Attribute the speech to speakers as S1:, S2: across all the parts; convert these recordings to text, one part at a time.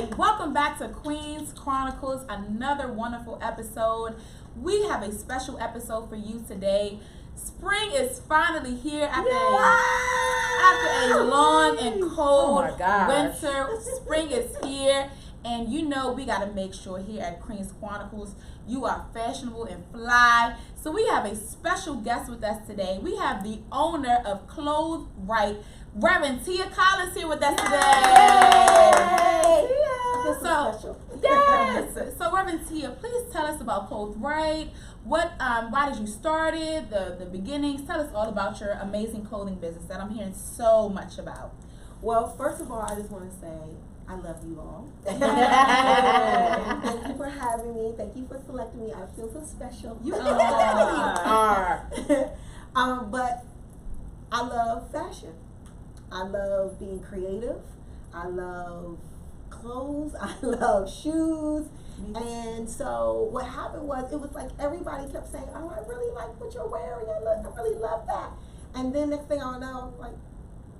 S1: right, welcome back to Queen Chronicles, another wonderful episode. We have a special episode for you today. Spring is finally here after a long and cold winter. Spring is here, and you know we got to make sure here at Queen Chronicles you are fashionable and fly. So we have a special guest with us today. We have the owner of Clothes Right, Reverend Tia Collins, here with us today. So Reverend Tia, please tell us about Clothes Right. Why did you start it? The beginnings. Tell us all about your amazing clothing business that I'm hearing so much about.
S2: Well, first of all, I just want to say I love you all. Thank you for having me. Thank you for selecting me. I feel so special.
S1: You are.
S2: But I love fashion. I love being creative. I love clothes. I love shoes. And so what happened was, it was like everybody kept saying, "Oh, I really like what you're wearing. I really love that." And then next thing I know, like,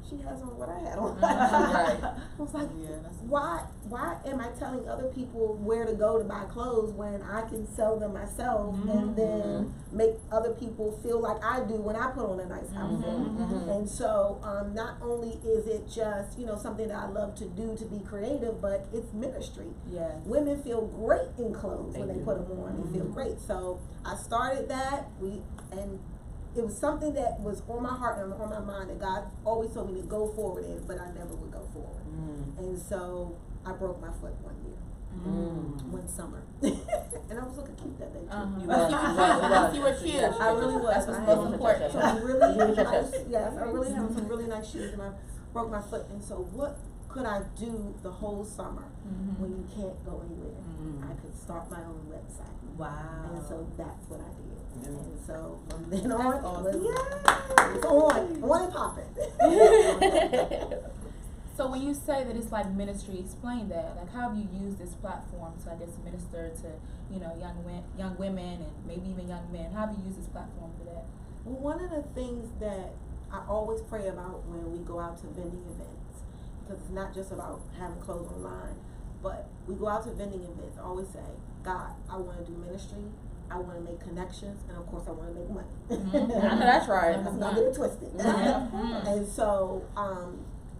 S2: she has on what I had on. I was like, why am I telling other people where to go to buy clothes when I can sell them myself and then make other people feel like I do when I put on a nice outfit? And so not only is it just, something that I love to do, to be creative, but it's ministry.
S1: Yeah.
S2: Women feel great in clothes when they put them on. They feel great. So I started that. It was something that was on my heart and on my mind that God always told me to go forward in, but I never would go forward. And so I broke my foot one year, one summer. And I was looking cute that day too.
S1: You were cute.
S2: I really was.
S1: That's what's most important.
S2: I really had some really nice shoes, and I broke my foot. And so what could I do the whole summer when you can't go anywhere? I could start my own website.
S1: Wow.
S2: And so that's what I did. And so from then on, it's on and popping.
S1: So when you say that it's like ministry, explain that. Like, how have you used this platform to, I guess, minister to, young women and maybe even young men? How have you used this platform for that?
S2: Well, one of the things that I always pray about when we go out to vending events, because it's not just about having clothes online, but we go out to vending events, I always say, God, I want to do ministry, I want to make connections, and of course I want to make money.
S1: I know that's right.
S2: Let's not get it twisted. And so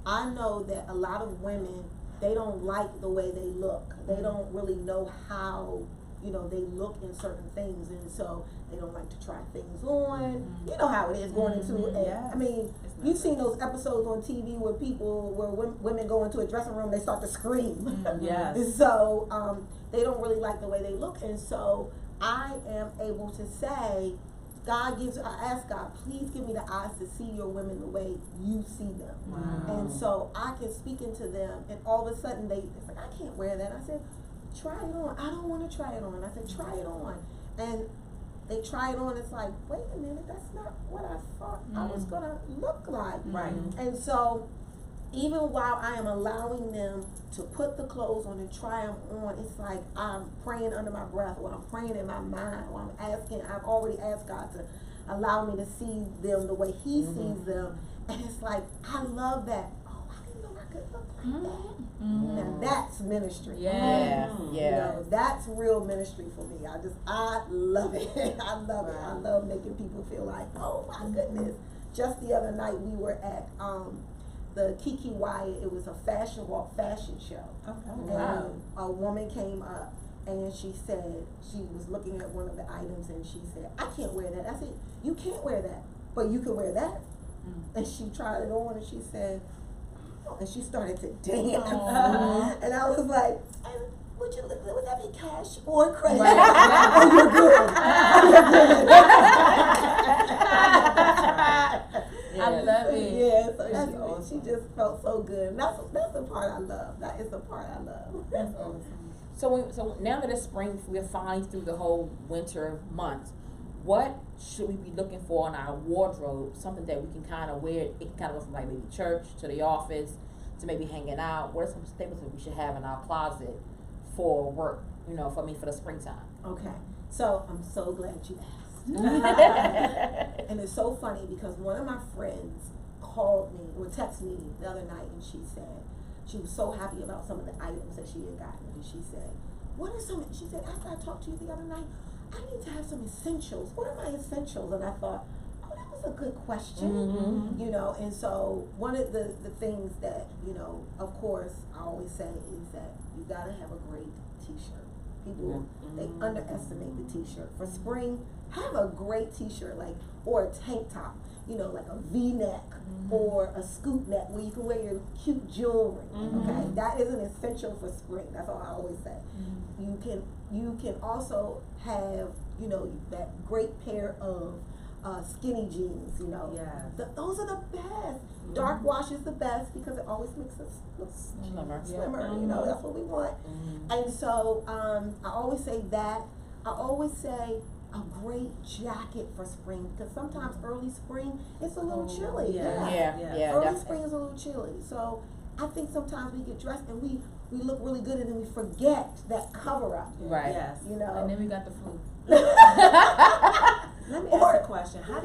S2: I know that a lot of women, they don't like the way they look. They don't really know how, they look in certain things, and so they don't like to try things on. You know how it is going into it. I mean, you've seen those episodes on TV where women go into a dressing room, they start to scream.
S3: Yes.
S2: So they don't really like the way they look, and so I am able to say, I ask God, please give me the eyes to see your women the way you see them.
S3: Wow.
S2: And so I can speak into them, and all of a sudden it's like, I can't wear that. I said, try it on. I don't want to try it on. I said, try it on. And they try it on. It's like, wait a minute, that's not what I thought I was going to look like.
S3: Right.
S2: And so even while I am allowing them to put the clothes on and try them on, it's like I'm praying under my breath, or I'm praying in my mind, or I've already asked God to allow me to see them the way He sees them. And it's like, I love that. Oh, I didn't know I could look like that. Now that's ministry. That's real ministry for me. I love it. I love it. I love making people feel like, oh my goodness. Just the other night we were at the Kiki Wyatt, it was a fashion walk fashion show. And a woman came up and she said, she was looking at one of the items and she said, I can't wear that. I said, you can't wear that, but you can wear that. And she tried it on and she said, oh, and she started to dance. And I was like, would that be cash or credit? Oh, you're good.
S1: I love it.
S2: Yeah, so she just felt so good. And that's the part I love. That is the part I love.
S1: That's awesome.
S3: So now that it's spring, we're finally through the whole winter months. What should we be looking for in our wardrobe? Something that we can kind of wear. It can kind of go from like maybe church to the office to maybe hanging out. What are some staples that we should have in our closet for work? For the springtime.
S2: Okay. So I'm so glad you asked. And it's so funny because one of my friends called me or texted me the other night and she said, she was so happy about some of the items that she had gotten. And she said, what are some, she said, after I talked to you the other night, I need to have some essentials. What are my essentials? And I thought, oh, that was a good question.
S3: Mm-hmm.
S2: You know, and so one of the things that, you know, of course, I always say is that you gotta have a great t-shirt. People, they underestimate the t-shirt. For spring, have a great t-shirt, like, or a tank top, you know, like a V-neck or a scoop neck where you can wear your cute jewelry, okay? That is an essential for spring. That's all I always say. You can also have, you know, that great pair of skinny jeans, you know.
S4: Yes.
S2: Those are the best. Dark wash is the best because it always makes us look slimmer, you know, that's what we want. And so I always say that. I always say a great jacket for spring because sometimes early spring it's a little chilly.
S3: Yeah,
S2: Early
S3: definitely.
S2: spring is a little chilly. So I think sometimes we get dressed and we look really good and then we forget that cover up.
S3: Right.
S4: Yes.
S2: You know.
S1: And then we got the flu.
S4: Let me ask a question. How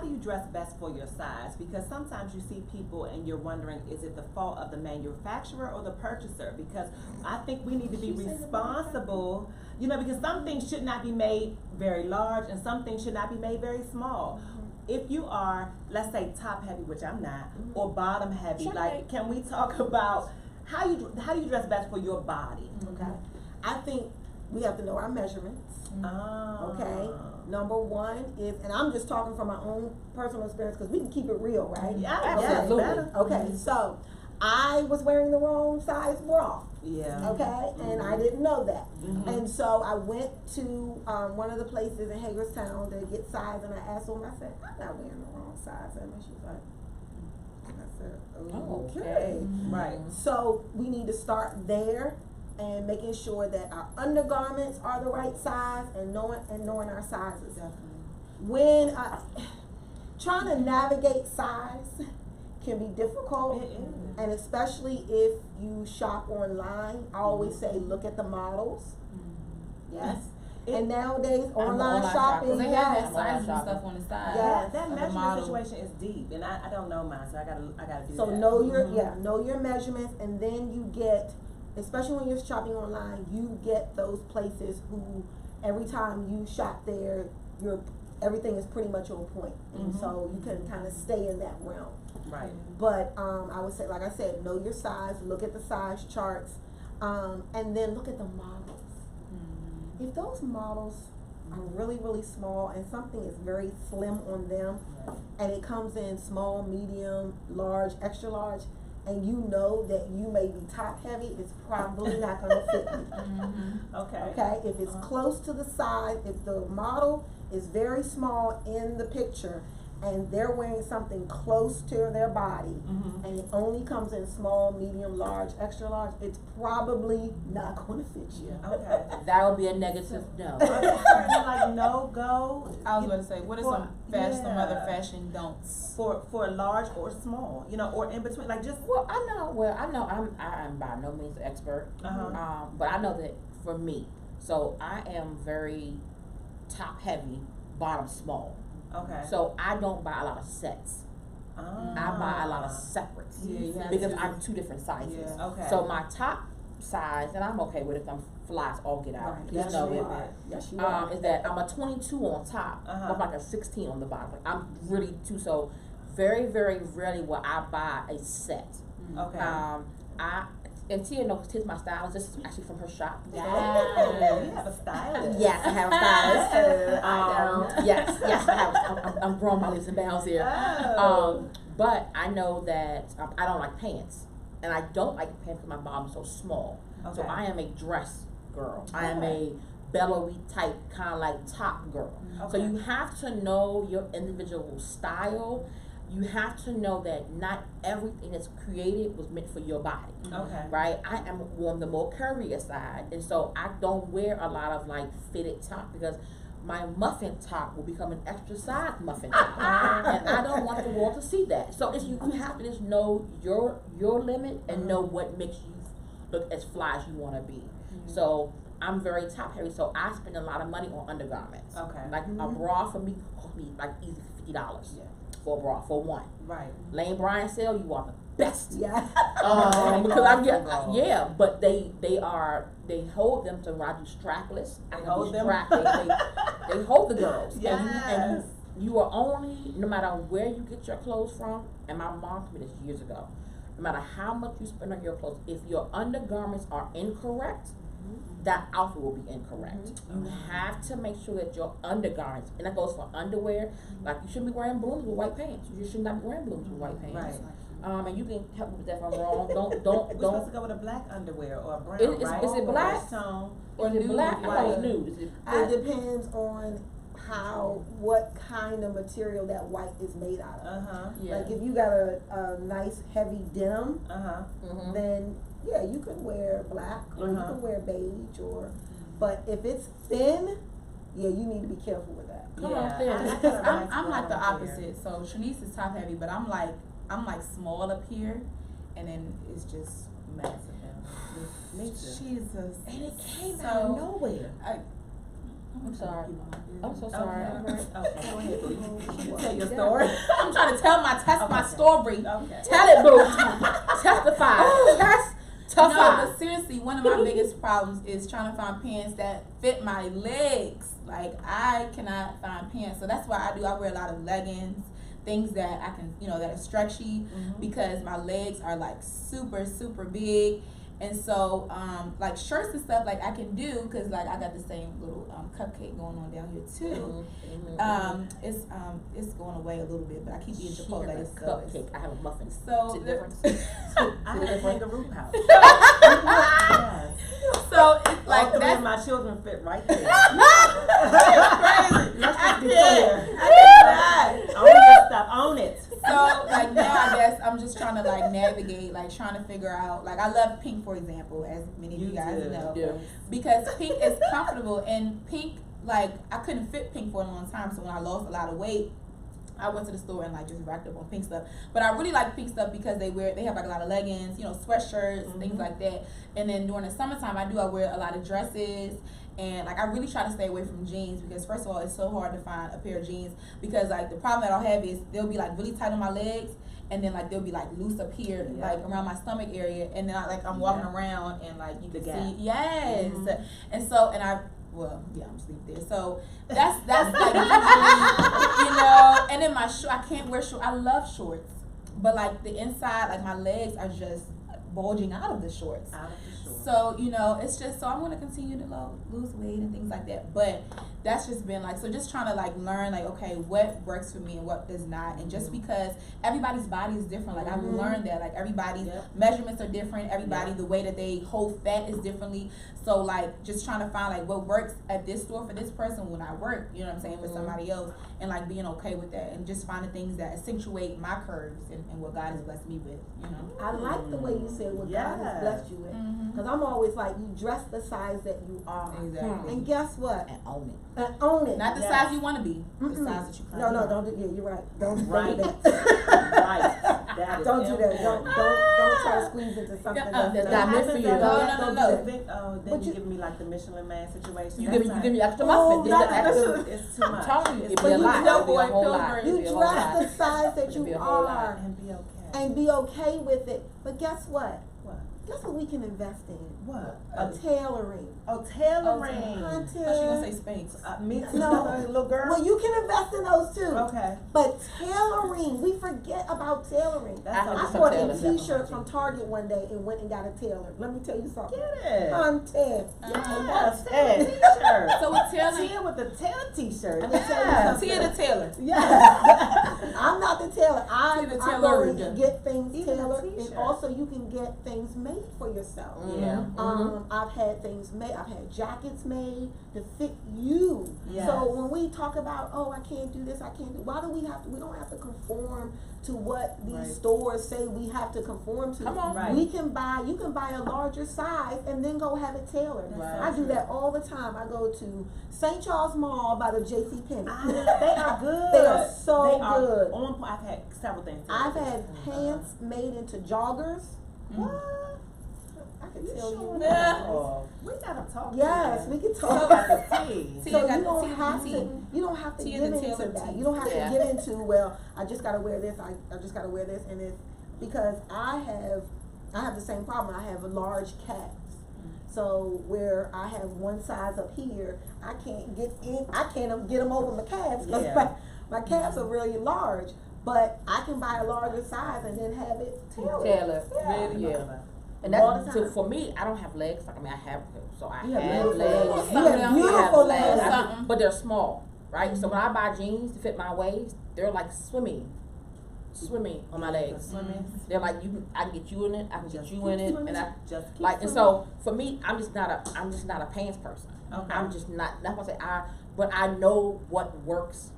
S4: do you dress best for your size? Because sometimes you see people and you're wondering, is it the fault of the manufacturer or the purchaser? Because I think we need to be responsible, you know, because some things should not be made very large and some things should not be made very small. If you are, let's say, top heavy, which I'm not, or bottom heavy,
S3: Sure.
S4: like, can we talk about how do you dress best for your body?
S2: Okay. I think we have to know our measurements. Okay. Number one is, and I'm just talking from my own personal experience because we can keep it real, right?
S4: Yeah,
S3: Absolutely.
S4: better.
S2: Okay, so I was wearing the wrong size bra.
S4: Yeah.
S2: Okay, and I didn't know that. And so I went to one of the places in Hagerstown to get size, and I asked them, I said, I'm not wearing the wrong size. And she was like, and I said, okay.
S4: Right.
S2: So we need to start there and making sure that our undergarments are the right size and knowing our sizes. When trying to navigate size can be difficult,
S4: It is.
S2: and especially if you shop online, I always say look at the models. Yes. And nowadays online shopping,
S1: Because they have
S2: yes.
S1: that sizes and stuff on the side.
S2: Yes.
S4: That
S1: of the
S4: measurement
S1: model.
S4: situation is deep, and I don't know mine, so I gotta do
S2: So
S4: that.
S2: know your know your measurements, and then you get, especially when you're shopping online, you get those places who every time you shop there, everything is pretty much on point, and so you can kind of stay in that realm.
S4: Right.
S2: But I would say, like I said, know your size, look at the size charts, and then look at the models. If those models are really, really small and something is very slim on them, and it comes in small, medium, large, extra large, and you know that you may be top heavy, it's probably not gonna fit you.
S4: Okay.
S2: Okay, if it's close to the size, if the model is very small in the picture and they're wearing something close to their body and it only comes in small, medium, large, extra large, it's probably not gonna fit you.
S4: Okay.
S3: That would be a negative no.
S4: Are there certain, like, no-go?
S1: I was going to say, what are some some other
S4: Yeah.
S1: fashion don'ts?
S4: For large or small, you know, or in between, like just.
S3: Well, I know I'm by no means an expert, but I know that for me, so I am very top heavy, bottom small.
S4: Okay.
S3: So I don't buy a lot of sets. I buy a lot of separates because I'm two different sizes.
S4: Yeah. Okay.
S3: So my top size, and I'm okay with it. I'm flies all get out.
S2: Right.
S3: Please
S2: Yes,
S3: know
S2: you
S3: it.
S2: are. Yes, you are.
S3: Is that I'm a 22 on top, but like a 16 on the bottom. Like I'm really too. So very, very rarely will I buy a set.
S4: Okay.
S3: And Tia knows Tia's my stylist. This is actually from her shop.
S4: You have a stylist.
S3: Yes, I have a stylist.
S4: I
S3: Yes, I have. I'm growing my leaps and bounds here.
S4: Oh.
S3: But I know that I don't like pants, and I don't like pants because my bottom's so small. So
S4: Okay.
S3: I am a dress girl. I am a bellowy type kind of like top girl. So you have to know your individual style. You have to know that not everything that's created was meant for your body.
S4: Okay.
S3: Right? I am on the more curvier side, and so I don't wear a lot of like fitted top because my muffin top will become an extra size muffin top, and I don't want the world to see that. So it's, you have to just know your limit and know what makes you look as fly as you want to be. So I'm very top heavy, so I spend a lot of money on undergarments.
S4: Okay.
S3: Like a bra for me cost me like easy $50. for a bra, for one.
S4: Right.
S3: Lane Bryant sale, you are the best.
S2: Yeah.
S3: Because I get, yeah, but they hold them to ride you strapless.
S4: They hold them.
S3: They hold the girls.
S4: Yes.
S3: And you are only, no matter where you get your clothes from, and my mom told me this years ago, no matter how much you spend on your clothes, if your undergarments are incorrect, that outfit will be incorrect. You have to make sure that your undergarments, and that goes for underwear, like you shouldn't be wearing blooms with white pants. You should not be wearing blooms with white pants.
S4: Right.
S3: And you can help me with that if I'm wrong.
S4: We're supposed to go with a black underwear or a brown, right?
S3: Is it black?
S4: Or
S3: Is it black? I thought it was nude.
S2: It depends on what kind of material that white is made out of.
S3: Yeah.
S2: Like if you got a nice heavy denim, then yeah, you can wear black or you can wear beige but if it's thin, yeah, you need to be careful with that.
S3: Come on, thin.
S1: I'm like the opposite. So Shanice is top heavy, but I'm like small up here, and then it's just massive down.
S4: Me too.
S1: Jesus.
S3: And it came out of nowhere. I'm sorry. I'm so sorry.
S4: Okay, go ahead, boo. You tell your story.
S1: I'm trying to tell my story.
S4: Okay.
S3: Tell it, boo. Testify.
S1: No, but seriously, one of my biggest problems is trying to find pants that fit my legs. Like, I cannot find pants, so that's why I wear a lot of leggings, things that I can, that are stretchy, because my legs are like super, super big. And so, like shirts and stuff, like I can do, because like I got the same little cupcake going on down here too. It's going away a little bit, but I keep eating Chipotle.
S3: Cupcake. I have a muffin.
S1: So
S3: see the difference?
S4: I have a kangaroo pouch.
S1: So it's like
S4: all three
S1: that's
S4: of my children fit right there.
S1: crazy.
S4: Let's just be
S1: I
S4: clear. Own your stuff. Own it.
S1: So like now I guess I'm just trying to like navigate, like trying to figure out, like I love pink, for example, as many of you guys know.
S3: Yeah.
S1: Because pink is comfortable, and pink, like I couldn't fit pink for a long time, so when I lost a lot of weight, I went to the store and like just racked up on pink stuff. But I really like pink stuff because they have like a lot of leggings, sweatshirts, things like that. And then during the summertime I wear a lot of dresses. And like I really try to stay away from jeans, because first of all, it's so hard to find a pair of jeans, because like the problem that I'll have is they'll be like really tight on my legs, and then like they'll be like loose up here, like around my stomach area, and then I'm walking around and like you can see, and so I'm sleep there. So that's like usually, and then my I can't wear shorts. I love shorts, but like the inside, like my legs are just bulging out of the shorts. So, it's just, so I'm going to continue to lose weight and things like that. But that's just been like, so just trying to like learn, like, okay, what works for me and what does not. And just because everybody's body is different, like I've learned that, like everybody's measurements are different. Everybody, the way that they hold fat is differently. So like just trying to find like what works at this store for this person when I work, you know what I'm saying, with somebody else, and like being okay with that, and just finding things that accentuate my curves and what God has blessed me with,
S2: I like the way you said what God has blessed you with. Because I'm always like, you dress the size that you are.
S1: Exactly.
S2: And guess what?
S3: And own it.
S2: Own it.
S1: Not the size you want to be, the size that you currently
S2: No,
S1: are.
S2: don't do. Yeah, you're right. Don't do
S4: Right.
S2: that.
S4: That is
S2: Don't do that. Don't try to squeeze into something
S3: that's not meant for you.
S1: No.
S4: Then you give me like the Michelin Man situation.
S3: You give me extra muffin.
S4: It's too
S3: I'm
S4: much.
S3: telling you, it'd
S2: But
S3: be a
S2: you
S3: lot.
S2: know,
S3: It'd be a whole lot.
S2: You
S3: It'd be a whole
S2: dress
S3: lot.
S2: the size that
S3: It'd be
S2: you
S3: a whole lot.
S2: are
S4: And be okay.
S2: with it. But guess what?
S4: What?
S2: Guess what we can invest in?
S4: What?
S2: Tailoring.
S4: Oh, tailoring.
S1: I thought you were going to say Spanx.
S4: Me too.
S2: No.
S4: Little girl.
S2: Well, you can invest in those too.
S4: Okay.
S2: But tailoring, we forget about tailoring.
S4: That's
S3: I
S2: I
S3: have
S2: bought a
S3: tailors that
S2: t-shirt from Target one day and went and got a tailor. Let me tell you something.
S4: Get it.
S2: Content.
S4: Yes. T-shirt.
S1: So with tailoring,
S4: Tia with the tailor t-shirt.
S2: Let me tell you something.
S1: Tia the tailor.
S2: Yes. I'm not the tailor. I
S1: Tia the
S2: go
S1: tailored.
S2: and get things
S4: Even a
S2: tailored, and
S4: t-shirt.
S2: also you can get things made for yourself.
S4: Yeah.
S2: I've had things made. I've had jackets made to fit you.
S4: Yes.
S2: So when we talk about, oh, I can't do this, I can't do. Why do we have to? We don't have to conform to what these stores say we have to conform to.
S3: Come on.
S4: Right.
S2: We can buy. You can buy a larger size and then go have it tailored.
S4: Right.
S2: I do that all the time. I go to St. Charles Mall by the J.C. Penney.
S4: They are good.
S2: They are so
S4: They are
S2: good.
S4: on point. I've had several things.
S2: I've had pants made into joggers.
S4: What?
S2: I can tell you.
S4: Oh, we gotta talk.
S2: Yes, we can
S4: So
S2: talk.
S4: about the tea.
S2: So
S1: Tia
S2: you
S1: got the
S2: don't
S1: tea,
S2: have
S1: tea.
S2: to. You don't have to
S1: Tia
S2: get
S1: the
S2: into
S1: tailor
S2: that.
S1: tea.
S2: You don't have
S3: Yeah.
S2: to get into, well, I just gotta wear this. I just gotta wear this, and it's because I have the same problem. I have large calves. So where I have one size up here, I can't get in. I can't get them over my calves because
S4: Yeah.
S2: my calves are really large. But I can buy a larger size and then have it tailored.
S3: Tailor.
S2: Yeah.
S3: Really? Yeah. And
S2: All the
S3: that's so
S2: time.
S3: for me. I don't have legs. Like I mean, I have so I
S2: You have
S3: have
S2: beautiful
S3: legs.
S2: legs.
S1: You have
S2: beautiful
S3: I
S2: legs.
S3: have-
S1: Something.
S3: but they're small, right? So when I buy jeans to fit my waist, they're like swimming on my legs. They're like I can get you in it. I can get you in it, and I
S4: just keep
S3: like. And so for me, I'm just not a pants person.
S4: Okay.
S3: I'm just not. That's what I say. But I know what works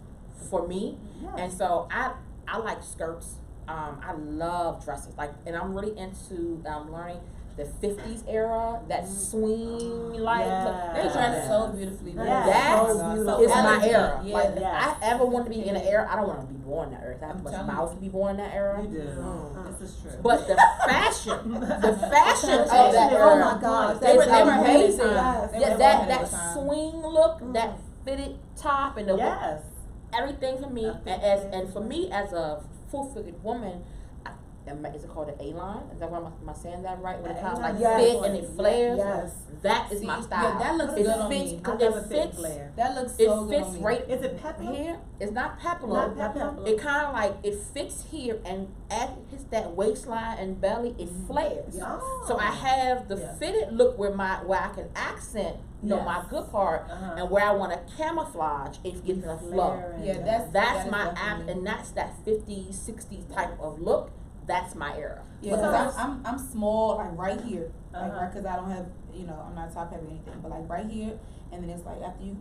S3: for me,
S4: Yes.
S3: and so I like skirts. I love dresses. Like, and I'm really into learning the 50s era, that swing like
S4: Yes.
S1: They dress so beautifully.
S4: Yes.
S3: that
S1: So
S3: is my
S1: elegant.
S3: era.
S1: Yeah.
S3: Like,
S4: Yes.
S3: if I ever want to be in an era, I don't want to be born in that era. I have
S1: I'm
S3: much
S1: telling
S3: mouth to be born in that era.
S4: You do.
S2: Mm.
S4: This is true.
S3: But the fashion of that
S2: Oh
S3: era,
S2: my gosh,
S3: they were
S2: that's
S3: amazing.
S2: Yes.
S1: They
S3: Yeah,
S1: were
S3: that
S1: ahead of the time.
S3: swing look, that fitted top, and the
S4: Yes.
S3: everything for me,
S4: A fit
S3: and for me as a full-figured woman, is it called an A-line? Is that what am I saying that right? When it kind of like
S2: Yes.
S3: fit and it flares.
S2: Yes.
S3: That is
S1: See,
S3: my
S1: yeah,
S3: style.
S1: that looks
S3: it
S1: good on
S3: fits,
S1: me.
S4: I
S3: It
S4: never fit
S3: fits.
S4: flare.
S1: That looks
S3: It
S1: so good
S3: fits
S1: on me.
S3: right
S4: Is it peplum?
S3: here. It's not peplum.
S4: Not peplum.
S3: It kind of like it fits here, and as it hits that waistline and belly, it flares.
S4: Oh.
S3: So I have the
S4: Yeah.
S3: fitted look where I can accent,
S4: Yes.
S3: my good part,
S4: Uh-huh.
S3: and where I want to camouflage, it gives me a flow.
S4: Flaring.
S1: Yeah,
S3: That's
S1: that
S3: my
S1: is
S3: app,
S1: definitely-
S3: and that's that 50s, 60s type of look. That's my era.
S1: Yeah,
S3: Because
S1: because I'm small, like right here, like
S4: Uh-huh.
S1: right, because I don't have, I'm not top heavy or anything, but like right here, and then it's like after you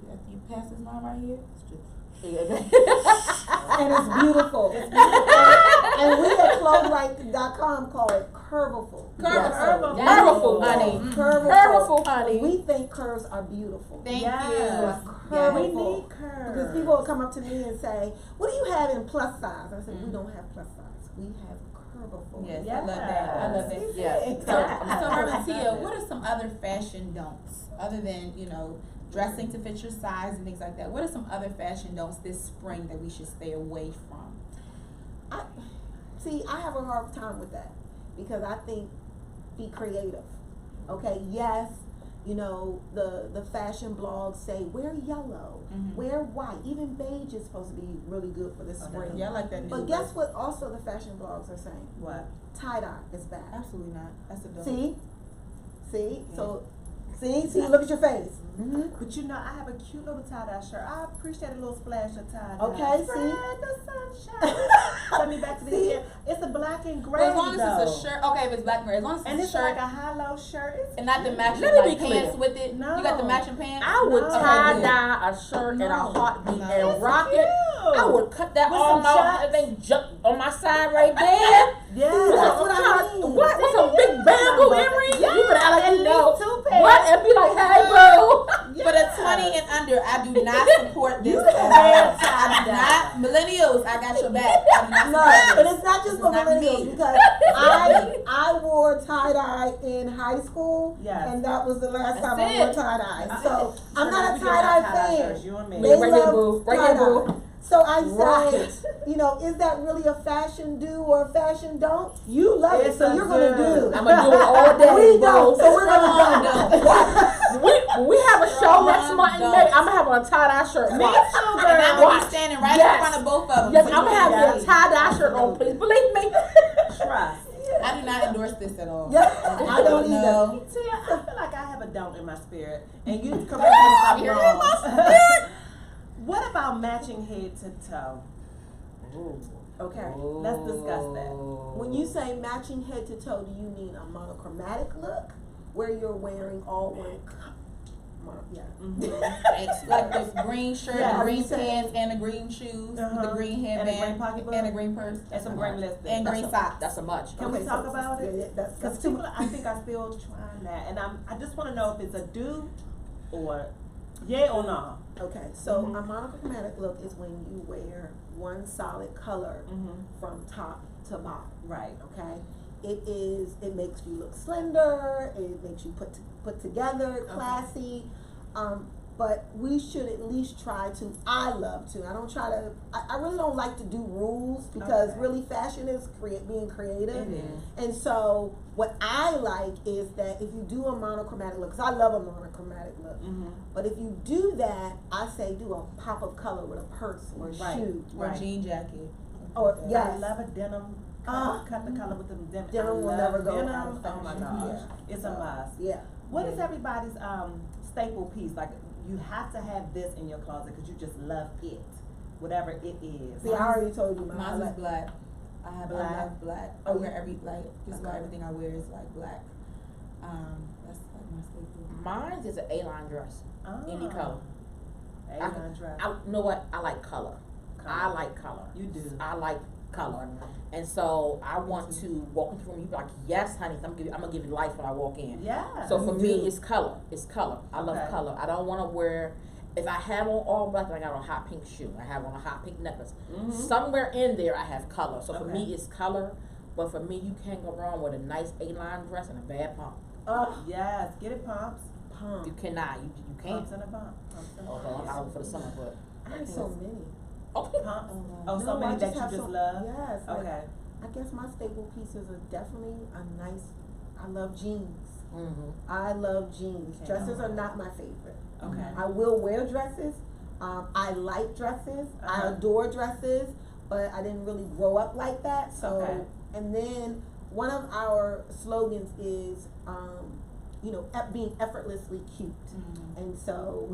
S1: pass this line right here, it's just.
S2: And it's beautiful. And we at clothesright.com call it curvable.
S1: Curvable.
S3: Yes. Curvable, honey.
S2: Curvable.
S3: Curvable, honey.
S2: We think curves are beautiful.
S1: Thank
S4: Yes.
S1: you.
S2: Curvable.
S4: We need curves.
S2: Because people will come up to me and say, "What do you have in plus size?" I said, "We don't have plus size. We have curvable."
S1: Yes,
S4: Yes.
S1: I love that. I love that.
S3: Yes.
S1: So Reverend Tia, what are some other fashion don'ts other than dressing to fit your size and things like that? What are some other fashion don'ts this spring that we should stay away from?
S2: I have a hard time with that because I think be creative. Okay, yes, the fashion blogs say wear yellow,
S1: Mhm.
S2: wear white, even beige is supposed to be really good for this spring.
S1: Yeah, I like that.
S2: But guess what? Also, the fashion blogs are saying
S4: What?
S2: tie dye is bad.
S1: Absolutely not. That's a don't.
S2: See, so see, look at your face.
S4: But I have a cute little tie-dye shirt. I appreciate a little splash of tie-dye.
S2: Okay,
S4: Spread
S2: see?
S4: the sunshine. Let me back to the
S2: See?
S4: end. It's a black and gray,
S1: Well, as long as
S4: though.
S1: it's a shirt, okay, if it's black and gray, as long as
S4: And
S1: it's
S4: it's
S1: a shirt
S4: like a high-low shirt. It's
S1: and not the matching
S3: Let me
S1: like,
S3: be clear.
S1: pants with it.
S4: No.
S1: You got the matching pants.
S3: I would
S4: No.
S3: tie dye a shirt in a heartbeat
S1: No.
S3: and
S4: It's
S3: rock
S4: cute.
S3: it. I would cut that
S4: With
S3: arm
S4: some
S3: out
S4: chucks.
S3: and then jump on my side right there.
S4: Yeah.
S2: That's what I mean.
S3: What? With some big bamboo earrings?
S4: Yeah,
S3: You better act like
S4: at
S3: you know.
S4: least 2 pairs.
S3: What? And be like, hey, bro.
S1: For the 20 and under, I do not support this.
S4: You
S1: at
S4: can
S1: all.
S4: wear
S1: I do not. Millennials, I got your back. I do not
S2: No,
S1: support
S2: but
S1: this.
S2: it's not just
S1: It's
S2: for
S1: not
S2: millennials
S1: me.
S2: because I wore tie dye in high school,
S4: Yes.
S2: and that was the last
S1: That's
S2: time I wore
S1: it.
S2: tie dye. So I'm not a
S4: We do
S2: tie
S4: have
S2: dye
S4: tie-dye
S2: fan.
S4: shirts, you and me.
S2: They
S3: Right here,
S2: love
S3: boo. Right here,
S2: tie-dye.
S3: boo.
S2: So I
S3: Rock
S2: say,
S3: it.
S2: is that really a fashion do or a fashion don't? You love
S4: It's
S2: it, so
S4: a
S2: you're gonna
S4: do.
S2: do.
S3: I'm going to do it all day,
S2: We
S3: bro.
S2: don't, so we're gonna do.
S3: We have a show next month in
S1: Don't.
S3: May. I'm going to have on a tie-dye shirt.
S4: Me
S3: Watch.
S4: too,
S1: And I'm
S4: girl.
S1: gonna
S3: Watch.
S1: be standing right
S3: Yes.
S1: in front of both of them.
S3: Yes, I'm going to have
S4: Yes.
S3: a tie-dye shirt on, please. Believe me.
S4: Trust.
S1: I do not endorse this at all.
S2: Yeah, I don't
S1: No.
S2: either.
S4: Tia, I feel like I have a don't in my spirit. And you correct me if I'm
S3: You're
S4: wrong.
S3: in my spirit.
S4: What about matching head to toe? Okay, let's discuss that.
S2: When you say matching head to toe, do you mean a monochromatic look where you're wearing all one color? Yeah.
S4: Mm-hmm.
S1: Like the green shirt,
S4: Yeah.
S1: the green pants, and the green shoes, with the
S4: Uh-huh.
S1: green
S4: And a green
S1: headband,
S4: pocketbook.
S1: and a green purse,
S4: And some green lipstick.
S1: and green socks.
S3: That's a much.
S4: Can we talk about it?
S2: Yeah, that's
S4: Because
S2: too
S4: people,
S2: much.
S4: I think are still trying that, and I just want to know if it's a do or yeah or no.
S2: Okay, so
S4: Mhm.
S2: a monochromatic look is when you wear one solid color
S4: Mm-hmm.
S2: from top to bottom,
S4: Right.
S2: okay? It makes you look slender, it makes you put together, classy. But we should at least try to, I really don't like to do rules because really fashion is being creative. And so what I like is that if you do a monochromatic look, because I love a monochromatic look, but if you do that, I say do a pop of color with a purse or a shoe.
S1: Or a jean jacket.
S2: Or, yes.
S4: I love a denim. Cut the color with the denim.
S2: Denim will never go
S4: denim.
S2: out of
S4: Oh my
S2: fashion.
S4: gosh. It's a must.
S2: Yeah.
S4: What is everybody's staple piece? Like, you have to have this in your closet because you just love it, whatever it is.
S2: See, I already told you
S1: Mine is black. I love black. I
S2: Oh,
S1: wear just about everything I wear is like black. That's like my staple.
S3: Mine is an A-line dress, any color.
S4: A-line dress.
S3: You know what? I like color. I like color.
S4: You do.
S3: I like color, and so I want to walk into a room. You be like, "Yes, honey, I'm gonna give you life when I walk in."
S4: Yeah.
S3: So for me, it's color. It's color. I love color. I don't want to wear. If I have on all black, I got on a hot pink shoe. I have on a hot pink necklace. Somewhere in there, I have color. So for me, it's color. But for me, you can't go wrong with a nice A-line dress and a bad pump.
S4: Yes, get it pumps.
S3: You cannot. You can't.
S4: Pumps and a bump.
S3: Although I'm out for the summer, but
S2: I have so many.
S4: Pumps. Oh, so
S2: No, I
S4: many that you
S2: have
S4: just love.
S2: Yes. like,
S4: Okay.
S2: I guess my staple pieces are definitely a nice. I love jeans. I love jeans.
S4: Okay.
S2: Dresses are not my favorite.
S4: Okay.
S2: I will wear dresses. I like dresses. I adore dresses, but I didn't really grow up like that. So, and then one of our slogans is, being effortlessly cute. And so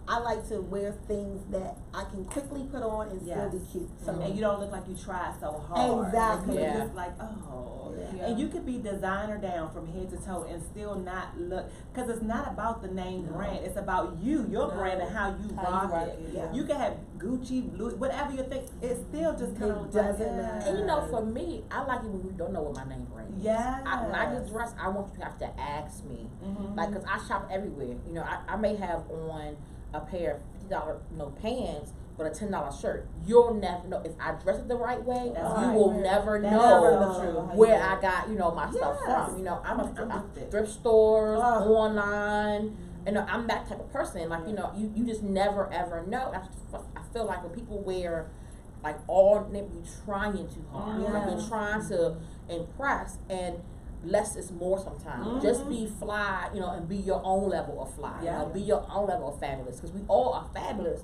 S2: I like to wear things that I can quickly put on and still be cute. So
S4: And you don't look like you tried so hard.
S2: Exactly.
S4: You
S3: Yeah.
S4: look like, oh.
S2: Yeah.
S4: And you could be designer down from head to toe and still not look, because it's not about the name brand. It's about your brand and how you rock it.
S2: Yeah.
S4: You can have Gucci, Louis, whatever you think. It still just kind of
S2: doesn't matter.
S3: and you know, for me, I like it when you don't know what my name brand is.
S4: Yeah.
S3: When I get dressed, I want you to have to ask me, like, cause I shop everywhere. You know, I may have on a pair of $50 pants but a $10 shirt. You'll never know if I dress it the right way.
S4: That's
S3: you
S4: right.
S3: will never
S4: That's
S3: know
S4: never true.
S3: where I got my stuff
S4: Yes.
S3: from. You know, I'm
S4: with it.
S3: thrift stores, online. You know, I'm that type of person. Like, you just never ever know. I feel like when people wear like they're trying too hard. Like you're trying to impress, and less is more sometimes. Just be fly, and be your own level of fly.
S4: Yeah.
S3: Be your own level of fabulous, because we all are fabulous.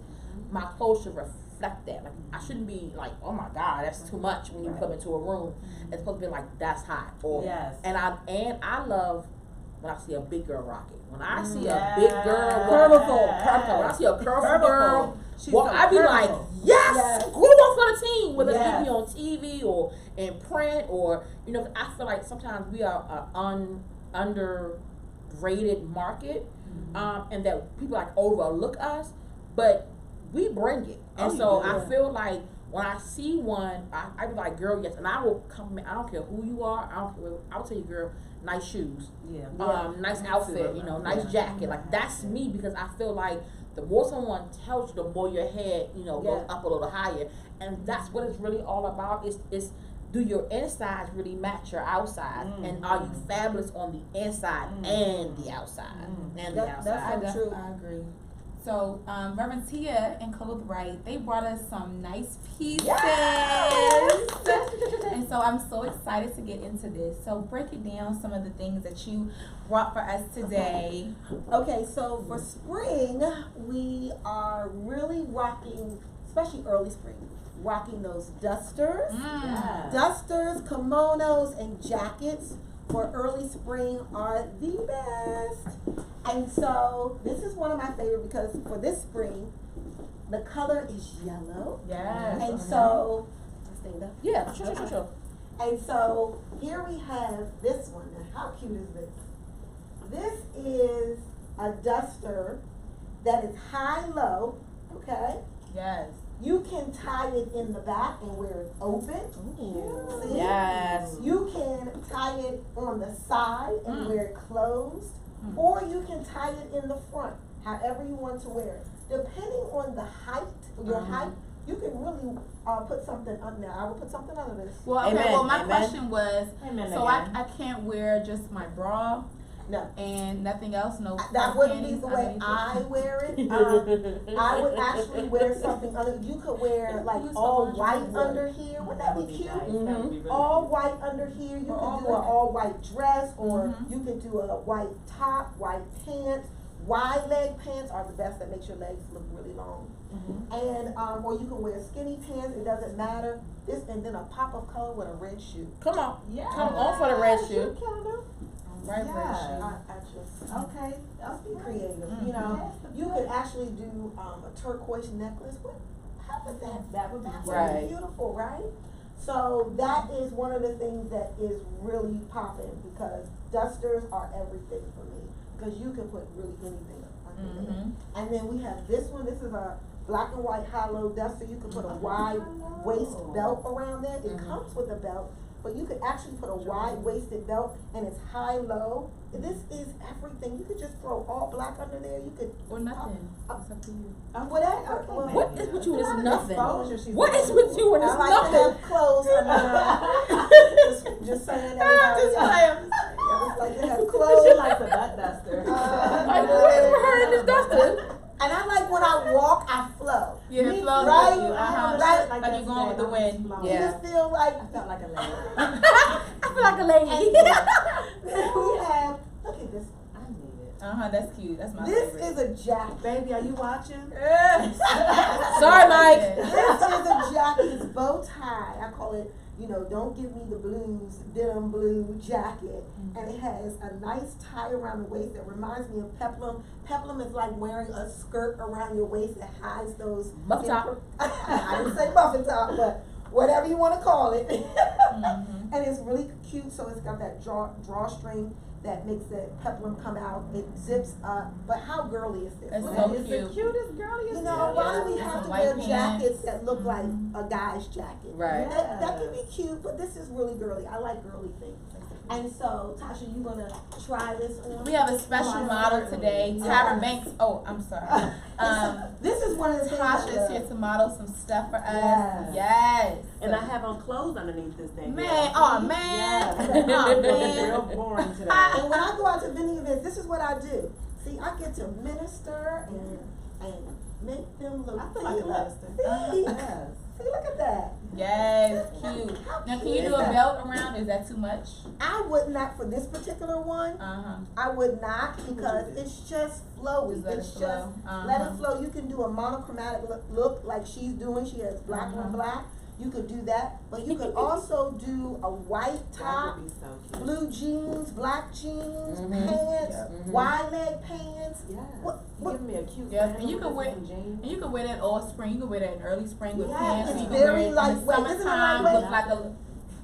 S3: My clothes should reflect that. Like, I shouldn't be like, oh my God, that's too much when you come into a room. It's supposed to be like, that's hot. Or and I love when I see a big girl rock it. When I see a big girl curveful, when I see a curveful girl, I be like, yes, who wants for the team? Whether it be on TV or in print, or I feel like sometimes we are an underrated market, and that people like overlook us, but we bring it. And so I feel like when I see one, I be like, girl, yes, and I will come. I don't care who you are. I will tell you, girl, nice shoes, nice outfit, nice jacket. Like, that's me, because I feel like the more someone tells you, the more your head, goes up a little higher, and that's what it's really all about. Is do your insides really match your outside, and are you fabulous on the inside and the outside,
S2: That's true.
S1: I agree. So, Reverend Tia and Clothes Right, they brought us some nice pieces. Yes! And so I'm so excited to get into this. So break it down, some of the things that you brought for us today.
S2: Okay, so for spring, we are really rocking, especially early spring, rocking those dusters. Dusters, kimonos, and jackets for early spring are the best. And so this is one of my favorite, because for this spring, the color is yellow.
S1: Yes.
S2: And so, stand up.
S3: Yeah, sure.
S2: And so here we have this one. Now, how cute is this? This is a duster that is high-low, okay?
S1: Yes.
S2: You can tie it in the back and wear it open.
S1: Ooh.
S2: See?
S3: Yes.
S2: You can tie it on the side and wear it closed, or you can tie it in the front, however you want to wear it. Depending on the height, your height, you can really put something under there. I would put something under this.
S1: Well, okay.
S3: Amen,
S1: Well, my
S3: amen.
S1: question was,
S4: Amen
S1: so
S4: again.
S1: I can't wear just my bra
S2: No.
S1: and nothing else. No.
S2: That wouldn't be
S1: panties
S2: the way
S1: underneath
S2: I
S1: it?
S2: wear it. I would actually wear something under. You could wear like
S1: Use
S2: all
S1: the
S2: white
S1: laundry.
S2: under here. Wouldn't that be cute?
S4: Nice. That would be really
S2: All
S4: cute.
S2: white under here. You
S1: Or
S2: could
S1: all
S2: do an
S1: white.
S2: all white dress, or
S1: Mhm.
S2: you could do a white top, white pants. Wide leg pants are the best. That makes your legs look really long. And or you can wear skinny pants. It doesn't matter. This and then a pop of color with a red shoe.
S3: Come on.
S4: Yeah.
S3: Come on for the red shoe.
S1: Right,
S4: Yeah.
S1: red shoe.
S2: I just okay. Let's be creative. You
S1: Mhm.
S2: know, you could actually do a turquoise necklace. What? How would that?
S4: That would be
S2: That
S3: Right.
S2: would be beautiful, right? So that is one of the things that is really popping because dusters are everything for me because you can put really anything under there.
S1: Mhm.
S2: And then we have this one. This is a black and white hollow duster. You can put a wide waist belt around there. It
S3: Mhm.
S2: comes with a belt, but you could actually put a wide waisted belt and it's high low. This is everything. You could just throw all black under there. You could
S1: Or nothing.
S2: Uh,
S1: It's up to you.
S2: whatever. Well,
S3: What is with you and this nothing?
S4: Exposure, she's
S3: What is with you and this
S2: I like to
S3: nothing?
S2: have clothes under. just saying, everybody.
S1: Just playing.
S2: I just like to have
S4: She
S2: clothes.
S4: likes a butt duster.
S3: Like, what is with her and this dustin?
S2: And I like when I walk, I flow.
S1: Yeah, it
S2: Me,
S1: flows
S2: right?
S1: with you. Uh-huh.
S2: Right.
S1: Like you're going with the wind.
S2: You
S1: Yeah.
S2: just feel like.
S4: I felt like a lady.
S3: I feel like a lady.
S2: Then we have. Look at this.
S4: I need it.
S1: Uh-huh, that's cute. That's my
S2: This
S1: favorite.
S2: is a jacket.
S4: Baby, are you watching?
S3: Sorry, Mike.
S2: This is a jacket. It's bow tie. I call it, don't give me the blues, denim blue jacket. And it has a nice tie around the waist that reminds me of peplum. Peplum is like wearing a skirt around your waist that hides those.
S3: Muffin top.
S2: I didn't say muffin top, but whatever you want to call it.
S1: Mhm.
S2: And it's really cute, so it's got that drawstring that makes the peplum come out. It zips up. But how girly is this?
S1: It's
S2: Right?
S1: so
S4: It's the
S1: cute.
S4: cutest girliest.
S2: You know, why do we
S1: Yeah.
S2: have to
S1: White
S2: wear
S1: pants.
S2: jackets that look like a guy's jacket?
S3: Right.
S2: That can be cute, but this is really girly. I like girly things. And so, Tasha, you gonna try this on?
S1: We have a special model today, Tyra Banks. Oh, I'm sorry.
S2: This is one of the things I
S1: Tasha is
S2: love.
S1: here to model some stuff for us.
S2: Yes.
S1: Yes.
S4: And I have on clothes underneath this thing.
S1: Man, oh man.
S4: Yes.
S1: Oh
S4: Real
S1: man.
S4: boring today.
S2: And when I go out to vending events, this is what I do. See, I get to minister and make them look.
S4: I feel like a minister.
S2: See,
S4: Yes.
S2: see, look at that.
S1: Yes, cute. Now, can you do a belt around? Is that too much?
S2: I would not for this particular one.
S1: Uh
S2: I would not because it's just flowy.
S1: Just let it
S2: It's
S1: flow.
S2: just let
S1: Uh-huh.
S2: it flow. You can do a monochromatic look like she's doing. She has black
S1: Uh-huh.
S2: on black. You could do that, but you could also do a white
S4: That
S2: top,
S4: would be so cute.
S2: blue jeans, black jeans,
S3: Mhm.
S2: pants,
S1: Yep.
S3: Mhm.
S2: wide leg pants.
S4: Yes.
S2: What-
S4: You
S2: what-
S4: give me a cute
S1: Yeah,
S4: sandal
S1: and you
S4: with
S1: can wear-
S4: some jeans.
S1: And you can wear that all spring. You can wear that in early spring with
S2: Yeah,
S1: pants.
S2: it's
S1: You can
S2: very
S1: wear it in the
S2: lightweight. Isn't it
S1: summertime.
S2: lightweight?
S1: Look like a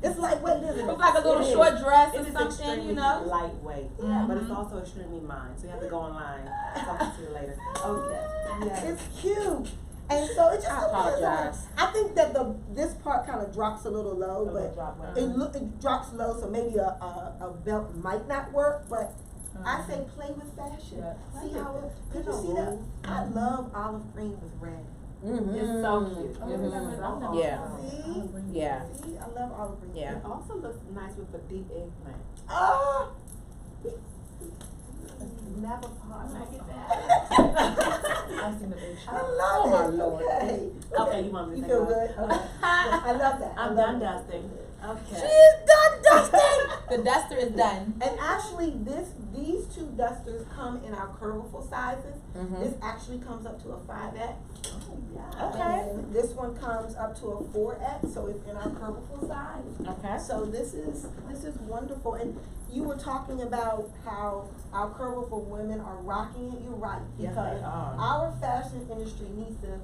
S2: It's lightweight, isn't it?
S1: look like a little
S4: It is.
S1: short dress
S4: It
S1: or
S4: is
S1: something.
S4: extremely
S1: You know.
S4: lightweight,
S1: Yeah.
S4: but it's also extremely mine. So you have to go online. I'll talk to you later. Okay. Yes.
S2: It's cute. And so it just
S3: I
S2: depends on-
S3: apologize.
S2: I think that this part kind of drops a little low,
S4: Okay,
S2: but
S4: drop one.
S2: it drops low, so maybe a belt might not work. But I
S1: Uh-huh.
S2: say play with fashion.
S1: Yeah.
S2: See how it? Did you
S4: Good
S2: see that?
S4: old.
S2: I love olive green with red.
S3: Mhm.
S4: It's so cute.
S1: Oh,
S4: You remember
S1: mhm.
S4: that?
S3: Yeah.
S2: See?
S3: Yeah.
S2: See, I love olive green.
S3: Yeah.
S4: It also looks nice with a deep eggplant.
S2: Ah.
S4: Never part like that.
S1: I've seen the big
S2: I
S1: shot.
S2: love
S3: Oh, my
S2: it.
S3: Lord.
S2: Okay.
S4: Okay, you want me to
S2: You
S4: take
S2: feel
S4: off?
S2: good? Okay. Yeah, I love that. I
S4: I'm
S2: love
S4: done
S2: it.
S4: dusting. Okay.
S2: She's done dusting.
S1: The duster is done.
S2: And actually, these two dusters come in our curvable sizes.
S3: Mhm.
S2: This actually comes up to a 5X.
S4: Oh, yeah.
S3: Okay.
S2: And this one comes up to a 4X, so it's in our curvable size.
S3: Okay.
S2: So this is wonderful. And you were talking about how our curvable women are rocking it. You're right,
S4: Yes,
S2: because
S4: they are.
S2: our fashion industry need to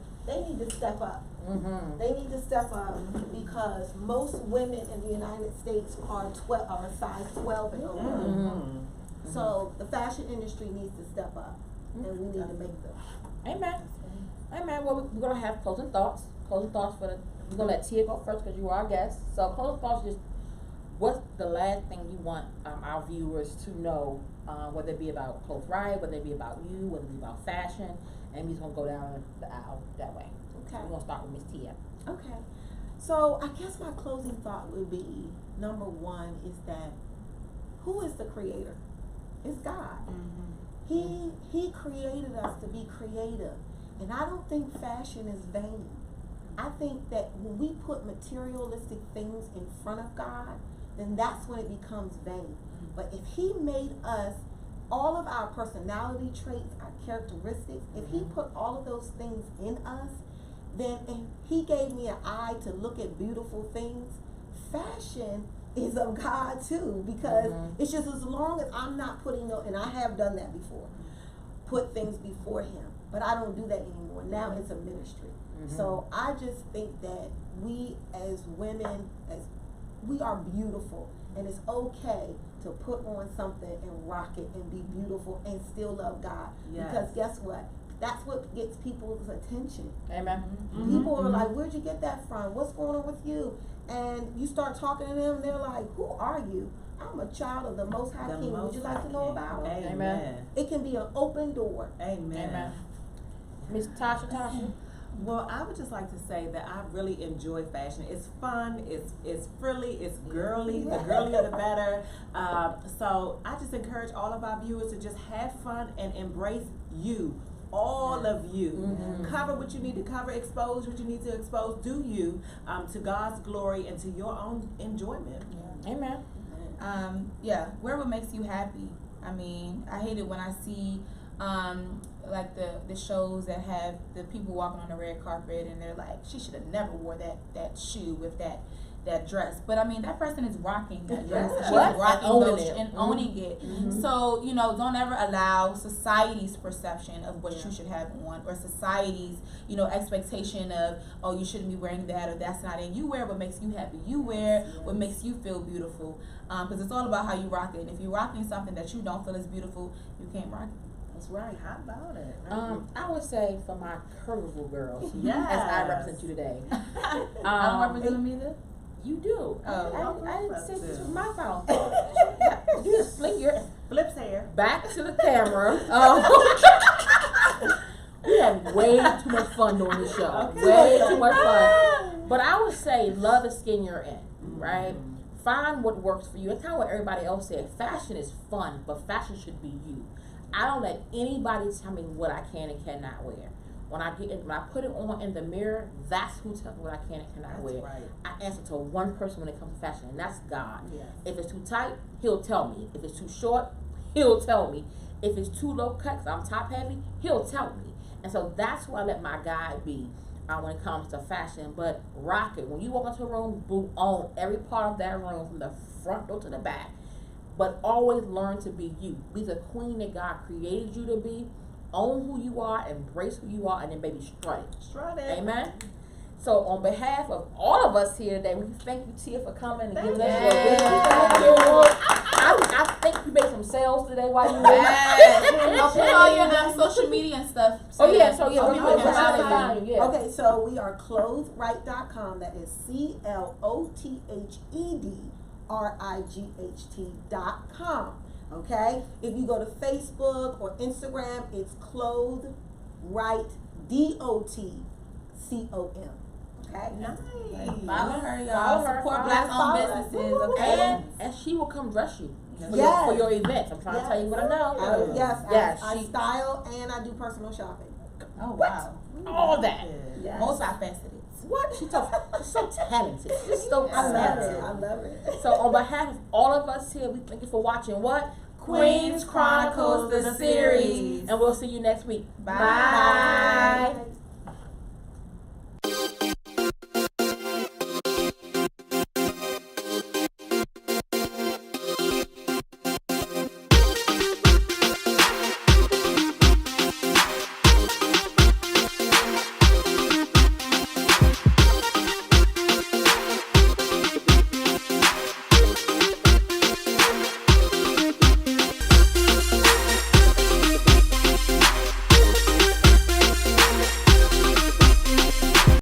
S2: step up.
S3: Mhm.
S2: They need to step up because most women in the United States are a size 12 and over.
S3: Mhm.
S2: So the fashion industry needs to step up, and we need to make them.
S3: Amen. Amen. Well, we're gonna have closing thoughts. Closing thoughts we're gonna let Tia go first because you are our guest. So closing thoughts, just what's the last thing you want our viewers to know, whether it be about Clothes Right, whether it be about you, whether it be about fashion, and we're just gonna go down the aisle that way.
S2: Okay.
S3: We're gonna start with Miss Tia.
S2: Okay. So I guess my closing thought would be, number one is that who is the creator? It's God. He created us to be creative. And I don't think fashion is vain. I think that when we put materialistic things in front of God, then that's when it becomes vain. But if he made us, all of our personality traits, our characteristics, if he put all of those things in us, then and he gave me an eye to look at beautiful things, fashion is of God too, because it's just as long as I'm not putting no, and I have done that before, put things before him, but I don't do that anymore. Now it's a ministry. So I just think that we as women, as we are beautiful, and it's okay to put on something and rock it and be beautiful and still love God. Because guess what? That's what gets people's attention.
S3: Amen.
S2: People are like, where'd you get that from? What's going on with you? And you start talking to them, they're like, who are you? I'm a child of the Most High King. Would you like to know about him?
S3: Amen.
S2: It can be an open door.
S4: Amen.
S3: Miss Tasha.
S4: Well, I would just like to say that I really enjoy fashion. It's fun, it's frilly, it's girly. The girlier the better. So I just encourage all of our viewers to just have fun and embrace you. All of you. Cover what you need to cover, expose what you need to expose. Do you to God's glory and to your own enjoyment.
S3: Amen.
S1: Wear what makes you happy. I mean, I hate it when I see like the shows that have the people walking on the red carpet and they're like, she should have never wore that shoe with that dress. But I mean, that person is rocking that dress. She's rocking those and owning it. So, don't ever allow society's perception of what you should have on, or society's, expectation of, oh, you shouldn't be wearing that, or that's not it. You wear what makes you happy. You wear what makes you feel beautiful. Because it's all about how you rock it. And if you're rocking something that you don't feel is beautiful, you can't rock it.
S4: That's right. How about it?
S3: I would say for my curvable girls, as I represent you today.
S1: I don't represent them either.
S3: You do.
S1: Oh,
S3: I didn't say this was my final thought. You just fling your
S4: flips hair
S3: back to the camera. We had way too much fun doing this show. Way too much fun. But I would say love the skin you're in, right? Find what works for you. It's kind of what everybody else said. Fashion is fun, but fashion should be you. I don't let anybody tell me what I can and cannot wear. When I put it on in the mirror, that's who tells me what I can and cannot wear.
S4: Right.
S3: I answer to one person when it comes to fashion, and that's God.
S4: Yes.
S3: If it's too tight, he'll tell me. If it's too short, he'll tell me. If it's too low cut, 'cause I'm top heavy, he'll tell me. And so that's who I let my guide be when it comes to fashion. But rock it. When you walk into a room, boo, own every part of that room from the front door to the back. But always learn to be you. Be the queen that God created you to be. Own who you are, embrace who you are, and then baby strut it.
S4: Strut it.
S3: Amen. So on behalf of all of us here today, we thank you, Tia, for coming and giving us your wisdom. I think you made some sales today while you were there.
S1: I'll put all your social media and stuff.
S3: Okay,
S2: so we are clothesright.com. That is CLOTHEDRIGHT.com. Okay, if you go to Facebook or Instagram, it's Clothes Right, DOTCOM. Okay,
S4: Nice.
S1: Follow her, y'all. Support Black-owned businesses. Okay,
S3: and she will come dress you
S2: Yes.
S3: for your events. I'm trying to tell you what I know.
S2: I style and I do personal shopping.
S1: Oh wow,
S3: all that.
S2: Yes.
S1: Multifaceted.
S3: What? She's so talented. She's so talented.
S2: I love it.
S3: So on behalf of all of us here, we thank you for watching what?
S1: Queen Chronicles The Series.
S3: And we'll see you next week.
S1: Bye.
S2: Bye.